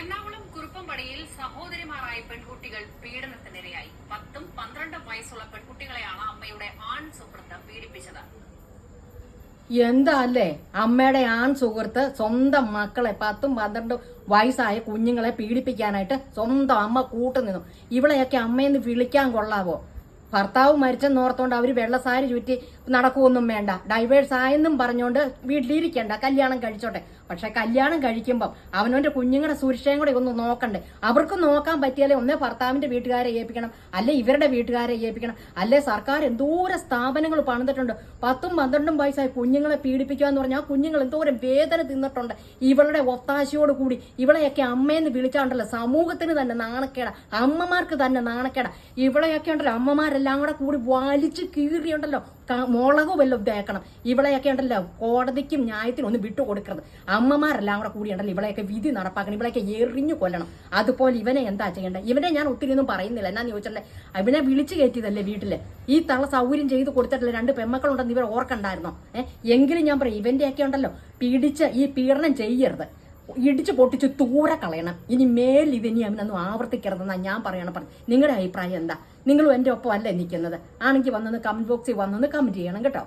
എറണാകുളം കുറുപ്പംപടിയിൽ സഹോദരിമാരായ പെൺകുട്ടികൾ പീഡനത്തിനിരയായി. 10ഉം 12ഉം വയസ്സുള്ള പെൺകുട്ടികളെയാണ് അമ്മയുടെ ആൺ സുഹൃത്ത് പീഡിപ്പിച്ചത്. എന്താ അല്ലേ അമ്മയുടെ ആൺ സുഹൃത്ത് സ്വന്തം മക്കളെ 10ഉം 12ഉം വയസ്സായ കുഞ്ഞുങ്ങളെ പീഡിപ്പിക്കാനായിട്ട് സ്വന്തം അമ്മ കൂട്ടുനിന്നു. ഇവളെയൊക്കെ അമ്മയെന്ന് വിളിക്കാൻ കൊള്ളാവോ? ഭർത്താവ് മരിച്ചെന്നോർത്തോണ്ട് അവര് വെള്ളസാരി ചുറ്റി നടക്കുവൊന്നും വേണ്ട, ഡൈവേഴ്സ് ആയെന്നും പറഞ്ഞോണ്ട് വീട്ടിലിരിക്കണ്ട, കല്യാണം കഴിച്ചോട്ടെ. പക്ഷെ കല്യാണം കഴിക്കുമ്പം അവനവന്റെ കുഞ്ഞുങ്ങളുടെ സുരക്ഷയും കൂടെ ഒന്ന് നോക്കണ്ടേ? അവർക്ക് നോക്കാൻ പറ്റിയാലേ ഒന്നേ ഭർത്താവിന്റെ വീട്ടുകാരെ ഏൽപ്പിക്കണം, അല്ലെ ഇവരുടെ വീട്ടുകാരെ ഏൽപ്പിക്കണം, അല്ലെ സർക്കാർ എന്തോരം സ്ഥാപനങ്ങൾ പണിതിട്ടുണ്ട്. 10ഉം 12ഉം വയസ്സായ കുഞ്ഞുങ്ങളെ പീഡിപ്പിക്കുക എന്ന് പറഞ്ഞാൽ ആ കുഞ്ഞുങ്ങൾ എന്തോരം വേദന തിന്നിട്ടുണ്ട്. ഇവളുടെ ഒത്താശയോട് കൂടി ഇവളെയൊക്കെ അമ്മയെന്ന് വിളിച്ചാണ്ടല്ലോ സമൂഹത്തിന് തന്നെ നാണക്കേട, അമ്മമാർക്ക് തന്നെ നാണക്കേട. ഇവളെയൊക്കെ ഉണ്ടല്ലോ അമ്മമാരെല്ലാം കൂടെ കൂടി വലിച്ചു കീറിയുണ്ടല്ലോ മുളക് വല്ലതും തേക്കണം. ഇവളെയൊക്കെ ഉണ്ടല്ലോ കോടതിക്കും ന്യായത്തിനും ഒന്നും വിട്ടുകൊടുക്കരുത്. അമ്മമാരെല്ലാം കൂടെ കൂടിയുണ്ടല്ലോ ഇവളെയൊക്കെ വിധി നടപ്പാക്കണം, ഇവളെയൊക്കെ എറിഞ്ഞു കൊല്ലണം. അതുപോലെ ഇവനെ എന്താ ചെയ്യേണ്ടത്? ഇവനെ ഞാൻ ഒത്തിരി ഒന്നും പറയുന്നില്ല. എന്നാന്ന് ചോദിച്ചല്ലേ, ഇവനെ വിളിച്ചു കയറ്റിയതല്ലേ വീട്ടില്, ഈ തള്ള സൗകര്യം ചെയ്ത് കൊടുത്തിട്ടില്ല. 2 പെമ്മക്കളുണ്ടെന്ന് ഇവർ ഓർക്കണ്ടായിരുന്നോ? എങ്കിലും ഞാൻ പറയും, ഇവന്റെയൊക്കെ ഉണ്ടല്ലോ പിടിച്ച് ഈ പീഡനം ചെയ്യരുത്, ഇടിച്ചു പൊട്ടിച്ച് ദൂരെ കളയണം. ഇനി മേലിൽ ഇവനി അവനൊന്നും ആവർത്തിക്കരുതെന്നാണ് ഞാൻ പറയണം. നിങ്ങളുടെ അഭിപ്രായം എന്താ? നിങ്ങളും എൻ്റെ ഒപ്പം അല്ലേ നിൽക്കുന്നത്? ആണെങ്കിൽ വന്നൊന്ന് കമന്റ് ബോക്സിൽ വന്നൊന്ന് കമന്റ് ചെയ്യണം കേട്ടോ.